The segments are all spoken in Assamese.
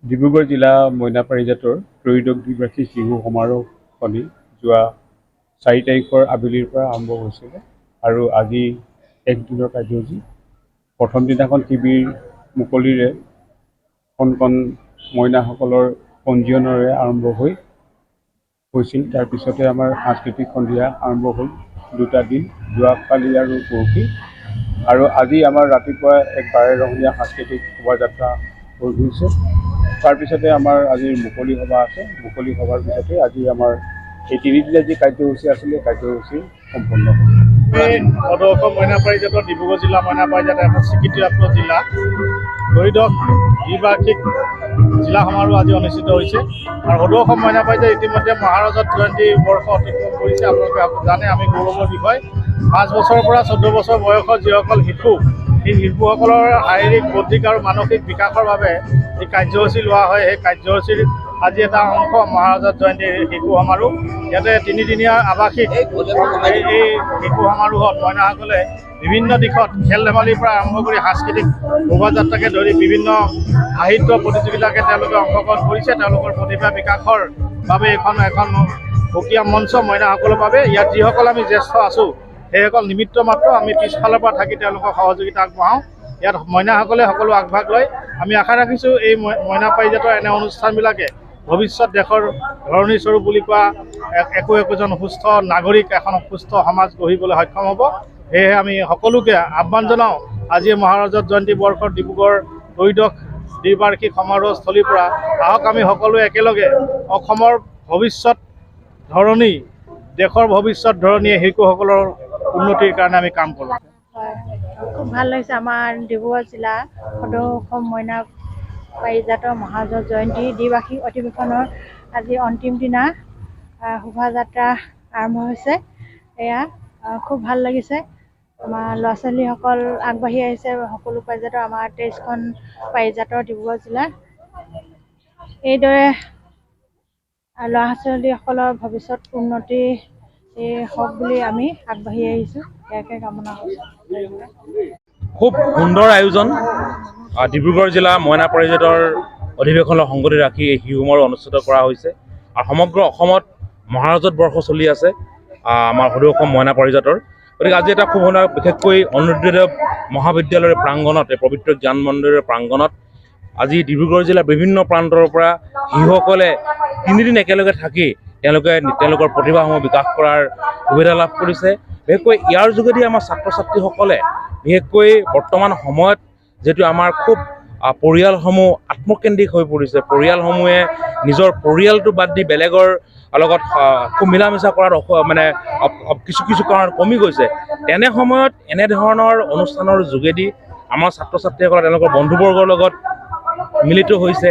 ডিব্ৰুগড় জিলা মইনা পাৰিজাতৰ ত্ৰয়োদশ দ্বিবাৰ্ষিক শিশু সমাৰোহখনি যোৱা 4 তাৰিখৰ আবেলিৰ পৰা আৰম্ভ হৈছিলে আৰু আজি একদিনৰ কাৰ্যসূচী। প্ৰথম দিনাখন শিবিৰ মুকলিৰে কণ কণ মইনাসকলৰ পঞ্জীয়নেৰে আৰম্ভ হৈছিল। তাৰপিছতে আমাৰ সাংস্কৃতিক সন্ধিয়া আৰম্ভ হ'ল 2টা দিন, যোৱাকালি আৰু পৰহি। আৰু আজি আমাৰ ৰাতিপুৱা এক বাৰেৰহণীয়া সাংস্কৃতিক শোভাযাত্ৰা হৈ গৈছে। তাৰপিছতে আমাৰ আজিৰ মুকলি সভা আছে। মুকলি সভাৰ পিছতে আজি আমাৰ এই 3 দিনীয়া যি কাৰ্যসূচী আছিলে কাৰ্যসূচী সম্পন্ন হ'ল। সদৌ অসম মইনা পাৰিজাতৰ ডিব্ৰুগড় জিলা মইনা পাৰিজাত এখন স্বীকৃতিপ্ৰাপ্ত জিলা ত্ৰয়োদশ দ্বিবাৰ্ষিক জিলা সমাৰোহ আজি অনুষ্ঠিত হৈছে। আৰু সদৌ অসম মইনা পাৰিজাত ইতিমধ্যে মহাৰজত জয়ন্তী বৰ্ষ অতিক্ৰম কৰিছে। আপোনালোকে জানে, আমি গৌৰৱৰ বিষয় 5 বছৰৰ পৰা 14 বছৰ বয়সৰ যিসকল শিশু, সেই শিশুসকলৰ শাৰীৰিক, বৌদ্ধিক আৰু মানসিক বিকাশৰ বাবে যি কাৰ্যসূচী লোৱা হয়, সেই কাৰ্যসূচীৰ আজি এটা অংশ মহাৰজত জয়ন্তীৰ শিশু সমাৰোহ। ইয়াতে 3 দিনীয়া আৱাসিক এই শিশু সমাৰোহত মইনাসকলে বিভিন্ন দিশত খেল ধেমালিৰ পৰা আৰম্ভ কৰি সাংস্কৃতিক শোভাযাত্ৰাকে ধৰি বিভিন্ন সাহিত্য প্ৰতিযোগিতাকে তেওঁলোকে অংশগ্ৰহণ কৰিছে। তেওঁলোকৰ প্ৰতিভা বিকাশৰ বাবে এখন সুকীয়া মঞ্চ মইনাসকলৰ বাবে। ইয়াত যিসকল আমি জ্যেষ্ঠ আছোঁ, সেইসকল নিমিত্ত মাত্ৰ, আমি পিছফালৰ পৰা থাকি তেওঁলোকক সহযোগিতা আগবঢ়াওঁ। ইয়াত মইনাসকলে সকলো আগভাগ লয়। আমি আশা ৰাখিছোঁ এই মইনা পাৰিজাতৰ এনে অনুষ্ঠানবিলাকে ভৱিষ্যত দেশৰ ধৰণীস্বৰূপ বুলি কোৱা একোজন সুস্থ নাগৰিক, এখন সুস্থ সমাজ গঢ়িবলৈ সক্ষম হ'ব। সেয়েহে আমি সকলোকে আহ্বান জনাওঁ, আজি মহাৰজত জয়ন্তী বৰ্ষৰ ডিব্ৰুগড় ত্ৰয়োদশ দ্বিবাৰ্ষিক সমাৰোহস্থলীৰ পৰা আহক আমি সকলোৱে একেলগে অসমৰ ভৱিষ্যত ধৰণী, দেশৰ ভৱিষ্যত ধৰণীয়ে শিশুসকলৰ উন্নতিৰ কাৰণে আমি কাম কৰোঁ। খুব ভাল লাগিছে। আমাৰ ডিব্ৰুগড় জিলা সদৌ অসম মইনা পাৰিজাতৰ মহাৰজত জয়ন্তী দ্বিবাৰ্ষিক অধিৱেশনৰ আজি অন্তিম দিনা শোভাযাত্ৰা আৰম্ভ হৈছে। এয়া খুব ভাল লাগিছে। আমাৰ ল'ৰা ছোৱালীসকল আগবাঢ়ি আহিছে। সকলো পাৰিজাতৰ, আমাৰ 23খন পাৰিজাতৰ ডিব্ৰুগড় জিলাৰ। এইদৰে ল'ৰা ছোৱালীসকলৰ ভৱিষ্যত উন্নতি হওক বুলি আমি আগবাঢ়ি আহিছোঁ। ইয়াকে কামনা কৰিছোঁ। খুব সুন্দৰ আয়োজন। ডিব্ৰুগড় জিলা মইনা পাৰিজাতৰ অধিৱেশনৰ সংগতি ৰাখি এই শিশু সমাৰোহ অনুষ্ঠিত কৰা হৈছে। আৰু সমগ্ৰ অসমত মহাৰজত বৰ্ষ চলি আছে আমাৰ সদৌ অসম মইনা পাৰিজাতৰ। গতিকে আজি এটা খুব সুন্দৰ, বিশেষকৈ অৰুণোদয় মহাবিদ্যালয়ৰ প্ৰাংগণত, এই পবিত্ৰ জ্ঞান মন্দিৰৰ প্ৰাংগণত আজি ডিব্ৰুগড় জিলাৰ বিভিন্ন প্ৰান্তৰ পৰা শিশুসকলে 3 দিন একেলগে থাকি তেওঁলোকৰ প্ৰতিভাসমূহ বিকাশ কৰাৰ সুবিধা লাভ কৰিছে। বিশেষকৈ ইয়াৰ যোগেদি আমাৰ ছাত্ৰ ছাত্ৰীসকলে, বিশেষকৈ বৰ্তমান সময়ত যিহেতু আমাৰ খুব পৰিয়ালসমূহ আত্মকেন্দ্ৰিক হৈ পৰিছে, পৰিয়ালসমূহে নিজৰ পৰিয়ালটো বাদ দি বেলেগৰ লগত খুব মিলা মিছা কৰাত কিছু কাৰণত কমি গৈছে। তেনে সময়ত এনেধৰণৰ অনুষ্ঠানৰ যোগেদি আমাৰ ছাত্ৰ ছাত্ৰীসকলে তেওঁলোকৰ বন্ধুবৰ্গৰ লগত মিলিত হৈছে।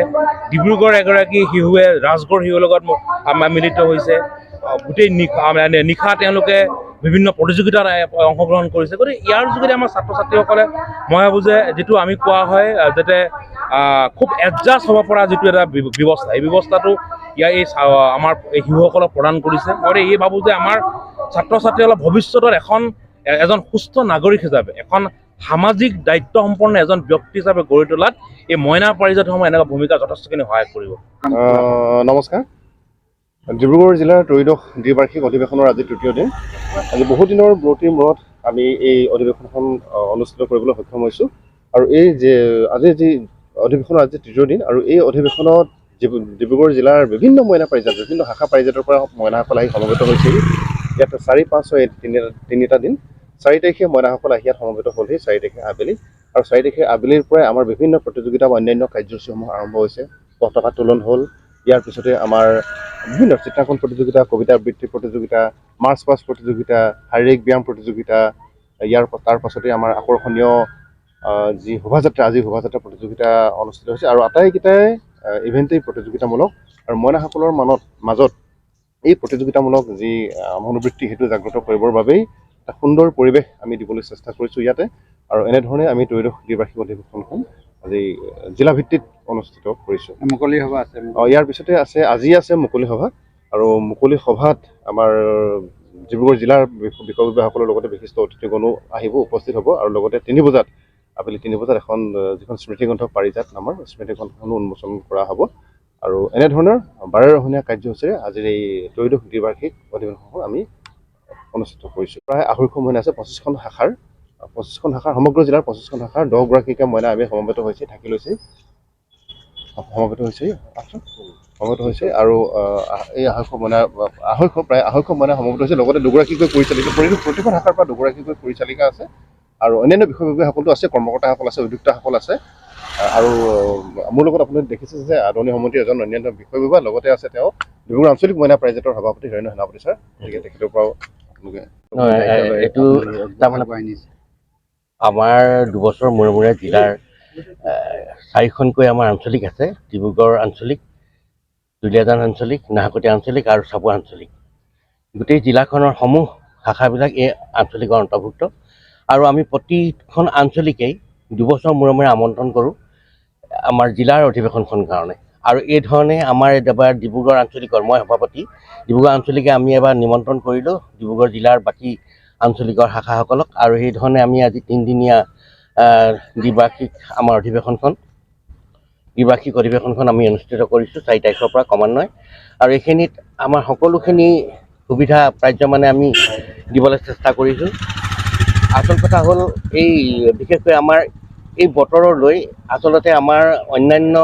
ডিব্ৰুগড় এগৰাকী শিশুৱে ৰাজগড় শিশুৰ লগত মিলিত হৈছে। গোটেই নিশা তেওঁলোকে বিভিন্ন প্ৰতিযোগিতাত অংশগ্ৰহণ কৰিছে। গতিকে ইয়াৰ যোগেদি আমাৰ ছাত্ৰ ছাত্ৰীসকলে, মই ভাবোঁ যে যিটো আমি কোৱা হয় যাতে খুব এডজাষ্ট হ'ব পৰা যিটো এটা ব্যৱস্থা, এই ব্যৱস্থাটো আমাৰ এই শিশুসকলক প্ৰদান কৰিছে। মই এই ভাবোঁ যে আমাৰ ছাত্ৰ ছাত্ৰীসকলৰ ভৱিষ্যতত এজন সুস্থ নাগৰিক হিচাপে, এখন সামাজিক দায়িত্ব সম্পন্ন এজন ব্যক্তি হিচাপে গঢ়ি তোলাত এই মইনা পাৰিজাতসমূহ এনেকুৱা ভূমিকা যথেষ্টখিনি সহায় কৰিব। নমস্কাৰ। ডিব্ৰুগড় জিলাৰ ত্ৰয়োদশ দ্বিবাৰ্ষিক অধিৱেশনৰ আজি 3য় দিন। আজি বহুদিনৰ বিৰতিৰ মূৰত আমি এই অধিৱেশনখন অনুষ্ঠিত কৰিবলৈ সক্ষম হৈছোঁ। আৰু আজিৰ যি অধিৱেশনৰ আজি 3য় দিন, আৰু এই অধিৱেশনত ডিব্ৰুগড় জিলাৰ বিভিন্ন মইনা পাৰিজাত, বিভিন্ন শাখা পাৰিজাতৰ পৰা মইনাসকল আহি সমবেত হৈছিল। ইয়াত 4, 5, 6 তিনিটা দিন। 4 তাৰিখে মইনাসকল আহি ইয়াত সমবেত হ'লহি 4 তাৰিখে আবেলি। আৰু 4 তাৰিখে আবেলিৰ পৰাই আমাৰ বিভিন্ন প্ৰতিযোগিতা বা অন্যান্য কাৰ্যসূচীসমূহ আৰম্ভ হৈছে। পতাকা তোলন হ'ল। ইয়াৰ পিছতে আমাৰ বিভিন্ন চিত্ৰাংকন প্ৰতিযোগিতা, কবিতা আবৃত্তি প্ৰতিযোগিতা, মাৰ্চ পাষ্ট প্ৰতিযোগিতা, শাৰীৰিক ব্যায়াম প্ৰতিযোগিতা, তাৰ পাছতে আমাৰ আকৰ্ষণীয় যি শোভাযাত্ৰা, আজি শোভাযাত্ৰা প্ৰতিযোগিতা অনুষ্ঠিত হৈছে। আৰু আটাইকেইটাই ইভেণ্টেই প্ৰতিযোগিতামূলক। আৰু মইনাসকলৰ মাজত এই প্ৰতিযোগিতামূলক যি মনোবৃত্তি, সেইটো জাগ্ৰত কৰিবৰ বাবেই এটা সুন্দৰ পৰিৱেশ আমি দিবলৈ চেষ্টা কৰিছোঁ ইয়াতে। আৰু এনেধৰণে আমি ত্ৰয়োদশ দ্বিবাৰ্ষিক অধিৱেশনখন আজি জিলাভিত্তিত অনুষ্ঠিত কৰিছোঁ। মুকলি সভা আছে। ইয়াৰ পিছতে আজি আছে মুকলি সভা। আৰু মুকলি সভাত আমাৰ ডিব্ৰুগড় জিলাৰ বিষয়ববীয়াসকলৰ লগতে বিশিষ্ট অতিথিগণো উপস্থিত হ'ব। আৰু লগতে 3 বজাত আবেলি 3 বজাত এখন যিখন স্মৃতিগ্ৰন্থ পাৰিজাত নামৰ স্মৃতিগ্ৰন্থখনো উন্মোচন কৰা হ'ব। আৰু এনেধৰণৰ 12 ৰহণীয়া কাৰ্যসূচীৰে আজিৰ এই ত্ৰয়োদশ দ্বিবাৰ্ষিক অধিৱেশনখন আমি অনুষ্ঠিত কৰিছোঁ। প্ৰায় 250 মইনা আছে 25খন শাখাৰ সমগ্ৰ জিলাৰ 25খন শাখাৰ 10গৰাকীকে মইনা আমি সমবেত হৈছে আৰু এই 250 মইনা প্ৰায় 250 মইনা সমবেত হৈছে। লগতে 2গৰাকীকৈ পৰিচালিকা প্ৰতিখন শাখাৰ পৰা 2গৰাকীকৈ পৰিচালিকা আছে আৰু অন্যান্য বিষয়ববীয়াসকলো আছে, কৰ্মকৰ্তাসকল আছে, উদ্যোক্তাসকল আছে। আৰু মোৰ লগত আপুনি দেখিছে যে আদৰণীয় সমিতিৰ এজন অন্যান্য বিষয়ববীয়া, লগতে আছে তেওঁ ডিব্ৰুগড় আঞ্চলিক মইনা পাৰিজাতৰ সভাপতি হৰেণ্য সেনাপতি ছাৰ। গতিকে তেখেতৰ পৰাও এইটো তাৰমানে আমাৰ 2 বছৰ মূৰে মূৰে জিলাৰ 4খনকৈ আমাৰ আঞ্চলিক আছে। ডিব্ৰুগড় আঞ্চলিক, দুলীয়াজান আঞ্চলিক, নাহৰকটীয়া আঞ্চলিক আৰু চাবুৱা আঞ্চলিক। গোটেই জিলাখনৰ সমূহ শাখাবিলাক এই আঞ্চলিকৰ অন্তৰ্ভুক্ত। আৰু আমি প্ৰতিখন আঞ্চলিকেই 2 বছৰ মূৰে মূৰে আমন্ত্ৰণ কৰোঁ আমাৰ জিলাৰ অধিৱেশনখন কাৰণে। আৰু এই ধৰণে আমাৰ এবাৰ ডিব্ৰুগড় আঞ্চলিকৰ, মই সভাপতি, ডিব্ৰুগড় আঞ্চলিকে আমি এবাৰ নিমন্ত্ৰণ কৰিলোঁ ডিব্ৰুগড় জিলাৰ বাকী আঞ্চলিকৰ শাখাসকলক। আৰু সেই ধৰণে আমি আজি 3দিনীয়া দ্বিবাৰ্ষিক আমাৰ দ্বিবাৰ্ষিক অধিৱেশনখন আমি অনুষ্ঠিত কৰিছোঁ 4 তাৰিখৰ পৰা ক্ৰমান্বয়ে। আৰু এইখিনিত আমাৰ সকলোখিনি সুবিধা প্ৰাপ্য মানে আমি দিবলৈ চেষ্টা কৰিছোঁ। আচল কথা হ'ল এই বিশেষকৈ আমাৰ এই বতৰলৈ আচলতে আমাৰ অন্যান্য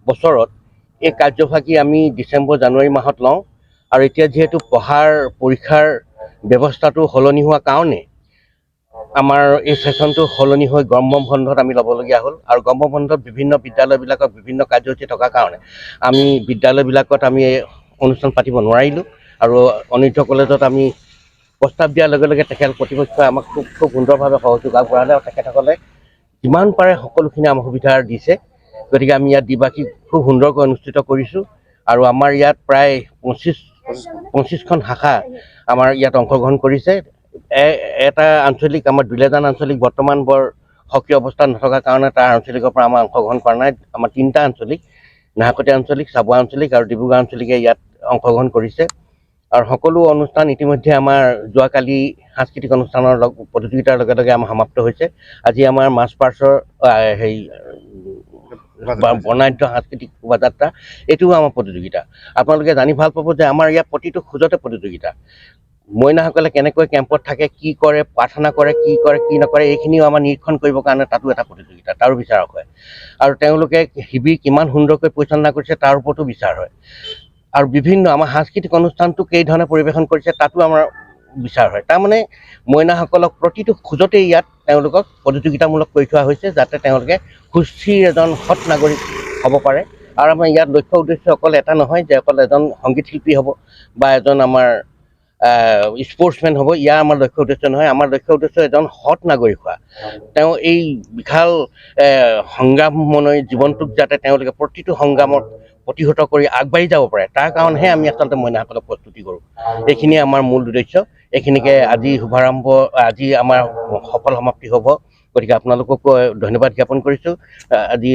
বছৰত এই কাৰ্যভাগী আমি ডিচেম্বৰ জানুৱাৰী মাহত লওঁ। আৰু এতিয়া যিহেতু পৰীক্ষাৰ ব্যৱস্থাটো সলনি হোৱা কাৰণে আমাৰ এই ছেশ্যনটো সলনি হৈ গৰম বন্ধত আমি ল'বলগীয়া হ'ল। আৰু গৰম বন্ধত বিভিন্ন বিদ্যালয়বিলাকত বিভিন্ন কাৰ্যসূচী থকাৰ কাৰণে আমি বিদ্যালয়বিলাকত আমি অনুষ্ঠান পাতিব নোৱাৰিলোঁ। আৰু অনিৰুদ্ধ কলেজত আমি প্ৰস্তাৱ দিয়াৰ লগে লগে তেখেত কৰ্তৃপক্ষই আমাক খুব সুন্দৰভাৱে সহযোগ আগবঢ়ালে আৰু তেখেতসকলে যিমান পাৰে সকলোখিনি আমাক সুবিধা দিছে। গতিকে আমি ইয়াত দ্বিবাৰ্ষিক খুব সুন্দৰকৈ অনুষ্ঠিত কৰিছোঁ। আৰু আমাৰ ইয়াত প্ৰায় 25খন শাখা আমাৰ ইয়াত অংশগ্ৰহণ কৰিছে। এটা আঞ্চলিক আমাৰ দুলীয়াজান আঞ্চলিক বৰ্তমান বৰ সক্ৰিয় অৱস্থাত নথকাৰ কাৰণে তাৰ আঞ্চলিকৰ পৰা আমাৰ অংশগ্ৰহণ কৰা নাই। আমাৰ 3টা আঞ্চলিক, নাহৰকটীয়া আঞ্চলিক, চাবুৱা আঞ্চলিক আৰু ডিব্ৰুগড় আঞ্চলিকে ইয়াত অংশগ্ৰহণ কৰিছে। আৰু সকলো অনুষ্ঠান ইতিমধ্যে আমাৰ যোৱাকালি সাংস্কৃতিক অনুষ্ঠানৰ প্ৰতিযোগিতাৰ লগে লগে আমাৰ সমাপ্ত হৈছে। আজি আমাৰ মাৰ্চ পাষ্টৰ বৰ্ণাঢ্য সাংস্কৃতিক শোভাযাত্ৰা, এইটোও আমাৰ প্ৰতিযোগিতা। আপোনালোকে জানি ভাল পাব যে আমাৰ ইয়াত প্ৰতিটো খোজতে প্ৰতিযোগিতা। মইনাসকলে কেনেকৈ কেম্পত থাকে, কি কৰে, প্ৰাৰ্থনা কৰে, কি কৰে কি নকৰে, এইখিনিও আমাৰ নিৰীক্ষণ কৰিবৰ কাৰণে তাতো এটা প্ৰতিযোগিতা, তাৰো বিচাৰক হয়। আৰু তেওঁলোকে শিবিৰ কিমান সুন্দৰকৈ পৰিচালনা কৰিছে তাৰ ওপৰতো বিচাৰ হয়। আৰু বিভিন্ন আমাৰ সাংস্কৃতিক অনুষ্ঠানটো কেইধৰণে পৰিৱেশন কৰিছে তাতো আমাৰ বিচাৰ হয়। তাৰমানে মইনাসকলক প্ৰতিটো খোজতেই ইয়াত তেওঁলোকক প্ৰতিযোগিতামূলক কৰি থোৱা হৈছে, যাতে তেওঁলোকে সুস্থিৰ এজন সৎ নাগৰিক হ'ব পাৰে। আৰু আমাৰ ইয়াত লক্ষ্য উদ্দেশ্য অকল এটা নহয় যে অকল এজন সংগীত শিল্পী হ'ব বা এজন আমাৰ স্পৰ্টছমেন হ'ব, ইয়াৰ আমাৰ লক্ষ্য উদ্দেশ্য নহয়। আমাৰ লক্ষ্য উদ্দেশ্য এজন সৎ নাগৰিক হোৱা। তেওঁ এই বিশাল সংগ্ৰামময় জীৱনটোক যাতে তেওঁলোকে প্ৰতিটো সংগ্ৰামত প্ৰতিহত কৰি আগবাঢ়ি যাব পাৰে, তাৰ কাৰণেহে আমি আচলতে মইনাসকলক প্ৰস্তুতি কৰোঁ। এইখিনিয়ে আমাৰ মূল উদ্দেশ্য। এইখিনিকে আজি শুভাৰম্ভ, আজি আমাৰ সফল সমাপ্তি হ'ব। গতিকে আপোনালোককো ধন্যবাদ জ্ঞাপন কৰিছোঁ। আজি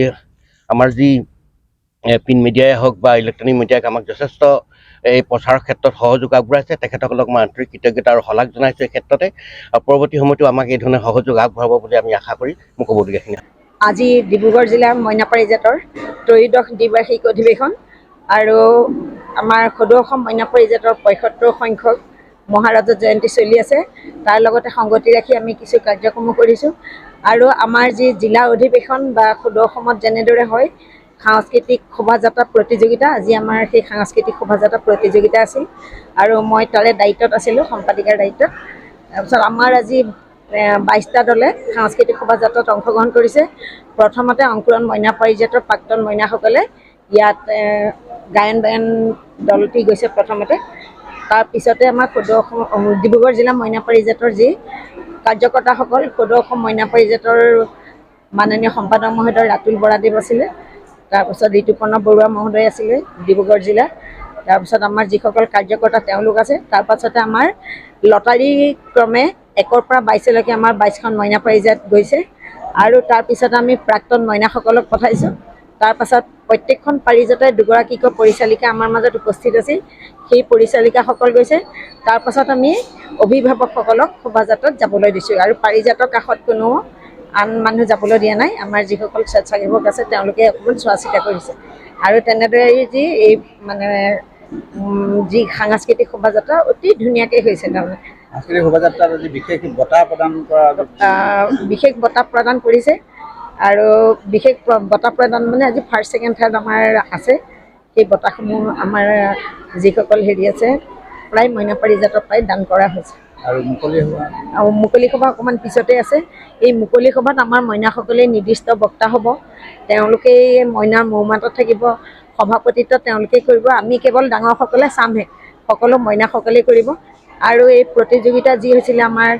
আমাৰ যি প্ৰিণ্ট মিডিয়াই হওক বা ইলেক্ট্ৰনিক মিডিয়াই আমাক যথেষ্ট এই প্ৰচাৰৰ ক্ষেত্ৰত সহযোগ আগবঢ়াইছে, তেখেতসকলক মই আন্তৰিক কৃতজ্ঞতা আৰু শলাগ জনাইছোঁ এই ক্ষেত্ৰতে। আৰু পৰৱৰ্তী সময়তো আমাক এই ধৰণে সহযোগ আগবঢ়াব বুলি আমি আশা কৰি মোক ক'বলগীয়াখিনি। আজি ডিব্ৰুগড় জিলাৰ মইনা পাৰিজাতৰ ত্ৰয়োদশ দ্বিবাৰ্ষিক অধিৱেশন আৰু আমাৰ সদৌ অসম মইনা পাৰিজাতৰ 75 সংখ্যক মহাৰাজত জয়ন্তী চলি আছে। তাৰ লগতে সংগতি ৰাখি আমি কিছু কাৰ্যক্ৰমো কৰিছোঁ। আৰু আমাৰ যি জিলা অধিৱেশন বা সদৌ অসমত যেনেদৰে হয় সাংস্কৃতিক শোভাযাত্ৰা প্ৰতিযোগিতা, আজি আমাৰ সেই সাংস্কৃতিক শোভাযাত্ৰা প্ৰতিযোগিতা আছিল আৰু মই তাৰে দায়িত্বত আছিলোঁ, সম্পাদিকাৰ দায়িত্বত। তাৰপিছত আমাৰ আজি 22টা দলে সাংস্কৃতিক শোভাযাত্ৰাত অংশগ্ৰহণ কৰিছে। প্ৰথমতে অংকুৰণ মইনা পাৰিজাতৰ প্ৰাক্তন মইনাসকলে ইয়াত গায়ন বায়ন দলটি গৈছে প্ৰথমতে। তাৰপিছতে আমাৰ সদৌ অসম ডিব্ৰুগড় জিলা মইনা পাৰিজাতৰ যি কাৰ্যকৰ্তাসকল, সদৌ অসম মইনা পাৰিজাতৰ মাননীয় সম্পাদক মহোদয় ৰাতুল বৰাদেৱ আছিলে, তাৰপিছত ঋতুপৰ্ণ বৰুৱা মহোদয় আছিলে ডিব্ৰুগড় জিলাৰ, তাৰপিছত আমাৰ যিসকল কাৰ্যকৰ্তা তেওঁলোক আছে। তাৰপাছতে আমাৰ লটাৰী ক্ৰমে 1ৰ পৰা 22লৈকে আমাৰ 22খন মইনা পাৰিজাত গৈছে। আৰু তাৰপিছত আমি প্ৰাক্তন মইনাসকলক পঠাইছোঁ। তাৰপাছত প্ৰত্যেকখন পাৰিজাতে 2গৰাকীকৈ পৰিচালিকা আমাৰ মাজত উপস্থিত আছিল, সেই পৰিচালিকাসকল গৈছে। তাৰপাছত আমি অভিভাৱকসকলক শোভাযাত্ৰাত যাবলৈ দিছোঁ। আৰু পাৰিজাতৰ কাষত কোনো আন মানুহ যাবলৈ দিয়া নাই। আমাৰ যিসকল স্বেচ্ছাসেৱক আছে তেওঁলোকে অকণমান চোৱা চিতা কৰিছে। আৰু তেনেদৰে যি এই মানে যি সাংস্কৃতিক শোভাযাত্ৰা অতি ধুনীয়াকৈ হৈছে। তাৰমানে সাংস্কৃতিক শোভাযাত্ৰাত আজি বিশেষ বঁটা প্ৰদান কৰা বিশেষ বঁটা প্ৰদান কৰিছে। আৰু বিশেষ বঁটা প্ৰদান মানে আজি ফাৰ্ষ্ট ছেকেণ্ড থাৰ্ড আমাৰ আছে। সেই বঁটাসমূহ আমাৰ যিসকল হেৰি আছে প্ৰায় মইনা পাৰিজাতৰ পৰাই দান কৰা হৈছে। আৰু মুকলি সভা অকণমান পিছতে আছে। এই মুকলি সভাত আমাৰ মইনাসকলে নিৰ্দিষ্ট বক্তা হ'ব। তেওঁলোকেই মইনাৰ মৌমাতত থাকিব, সভাপতিত্ব তেওঁলোকেই কৰিব। আমি কেৱল ডাঙৰসকলে চামহে, সকলো মইনাসকলেই কৰিব। আৰু এই প্ৰতিযোগিতা যি হৈছিলে আমাৰ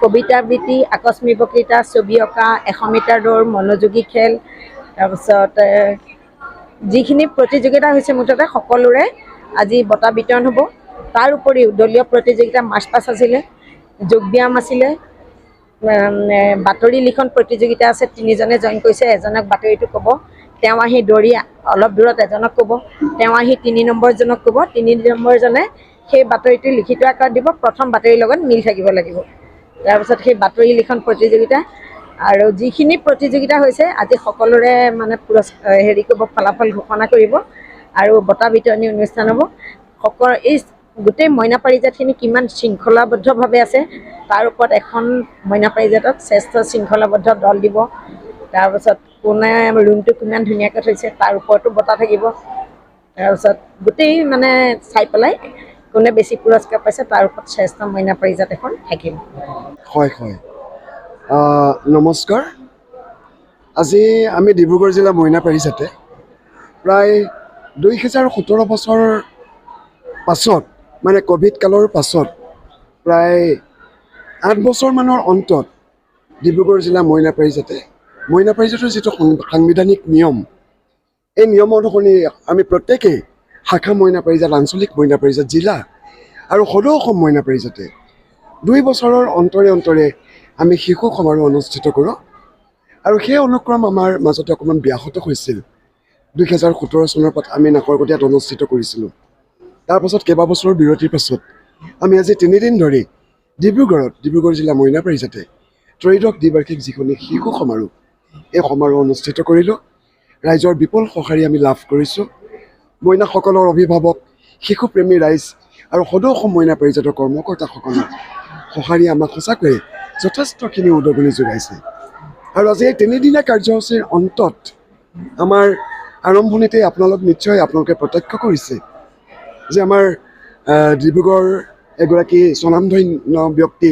কবিতা আবৃত্তি, আকস্মিক বক্তৃতা, ছবি অঁকা, 100 মিটাৰ দৌৰ, মনোযোগী খেল, তাৰপিছত যিখিনি প্ৰতিযোগিতা হৈছে মুঠতে সকলোৰে আজি বঁটা বিতৰণ হ'ব। তাৰ উপৰিও দলীয় প্ৰতিযোগিতা মাৰ্চ পাষ্ট আছিলে, যোগ ব্যায়াম আছিলে, বাতৰি লিখন প্ৰতিযোগিতা আছে। 3জনে জইন কৰিছে, এজনক বাতৰিটো ক'ব, তেওঁ আহি দৌৰি অলপ দূৰত এজনক ক'ব, তেওঁ আহি 3 নম্বৰজনক ক'ব, 3 নম্বৰজনে সেই বাতৰিটো লিখিত আকাৰত দিব। প্ৰথম বাতৰিৰ লগত মিল থাকিব লাগিব। তাৰপিছত সেই বাতৰি লিখন প্ৰতিযোগিতা আৰু যিখিনি প্ৰতিযোগিতা হৈছে আজি সকলোৰে মানে হেৰি কৰিব, ফলাফল ঘোষণা কৰিব আৰু বঁটা বিতৰণী অনুষ্ঠান হ'ব। এই গোটেই মইনা পাৰিজাতখিনি কিমান শৃংখলাবদ্ধভাৱে আছে তাৰ ওপৰত এখন মইনা পাৰিজাতক শ্ৰেষ্ঠ শৃংখলাবদ্ধ দল দিব। তাৰপিছত কোনে ৰুমটো কিমান ধুনীয়াকৈ থৈছে তাৰ ওপৰতো বঁটা থাকিব। তাৰপিছত গোটেই মানে চাই পেলাই কোনে বেছি পুৰস্কাৰ পাইছে তাৰ ওপৰত শ্ৰেষ্ঠ মইনা পাৰিজাত এখন থাকিব। হয় নমস্কাৰ। আজি আমি ডিব্ৰুগড় জিলা মইনা পাৰিজাতে প্ৰায় 2017 বছৰৰ পাছত মানে ক'ভিড কালৰ পাছত প্ৰায় 8 বছৰমানৰ অন্তত ডিব্ৰুগড় জিলা মইনা পাৰিজাতৰ যিটো সাংবিধানিক নিয়ম, এই নিয়ম অনুসৰি আমি প্ৰত্যেকেই শাখা মইনা পাৰিজাত, আঞ্চলিক মইনা পাৰিজাত জিলা আৰু সদৌ অসম মইনা পাৰিজাতে 2 বছৰৰ অন্তৰে আমি শিশু সমাৰোহ অনুষ্ঠিত কৰোঁ। আৰু সেই অনুক্ৰম আমাৰ মাজতে অকণমান ব্যাহত হৈছিল। 2017 চনৰ পৰা আমি নাকৰকটীয়াত অনুষ্ঠিত কৰিছিলোঁ। তাৰপাছত কেইবাবছৰৰ বিৰতিৰ পাছত আমি আজি 3 দিন ধৰি ডিব্ৰুগড় জিলা মইনা পাৰিজাতে ত্ৰয়োদশ দ্বিবাৰ্ষিক যিখনি শিশু সমাৰোহ, এই সমাৰোহ অনুষ্ঠিত কৰিলোঁ। ৰাইজৰ বিপুল সঁহাৰি আমি লাভ কৰিছোঁ। মইনাসকলৰ অভিভাৱক, শিশুপ্ৰেমী ৰাইজ আৰু সদৌ অসম মইনা পাৰিজাতৰ কৰ্মকৰ্তাসকলৰ সঁহাৰি আমাক সঁচাকৈয়ে যথেষ্টখিনি উদগনি যোগাইছে। আৰু আজি এই 3 দিনীয়া কাৰ্যসূচীৰ অন্তত আমাৰ আৰম্ভণিতে আপোনালোকে প্ৰত্যক্ষ কৰিছে যে আমাৰ ডিব্ৰুগড় এগৰাকী স্বনামধন্য ব্যক্তি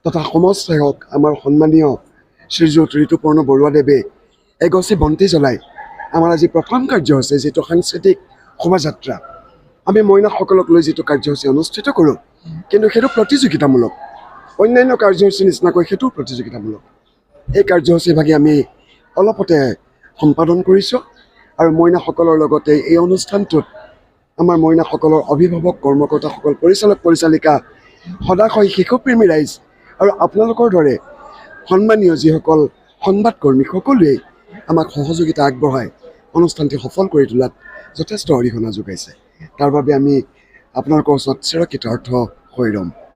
তথা সমাজসেৱক আমাৰ সন্মানীয় শ্ৰীযুত ঋতুপৰ্ণ বৰুৱাদেৱে এগছি বন্তি জ্বলাই আমাৰ আজি প্ৰথম কাৰ্যসূচী যিটো সাংস্কৃতিক শোভাযাত্ৰা, আমি মইনাসকলক লৈ যিটো কাৰ্যসূচী অনুষ্ঠিত কৰোঁ, কিন্তু সেইটো প্ৰতিযোগিতামূলক। অন্যান্য কাৰ্যসূচীৰ নিচিনাকৈ সেইটোও প্ৰতিযোগিতামূলক। এই কাৰ্যসূচীভাগি আমি অলপতে সম্পাদন কৰিছোঁ। আৰু মইনাসকলৰ লগতে এই অনুষ্ঠানটোত আমাৰ মইনাসকলৰ অভিভাৱক, কৰ্মকৰ্তাসকল, পৰিচালক পৰিচালিকা, সদাশয় শিশুপ্ৰেমী ৰাইজ আৰু আপোনালোকৰ দৰে সন্মানীয় যিসকল সংবাদকৰ্মী সকলোৱেই আমাক সহযোগিতা আগবঢ়াই অনুষ্ঠানটি সফল কৰি তোলাত যথেষ্ট অৰিহণা যোগাইছে। তাৰ বাবে আমি আপোনালোকৰ ওচৰত চিৰকৃতাৰ্থ হৈ ৰ'ম।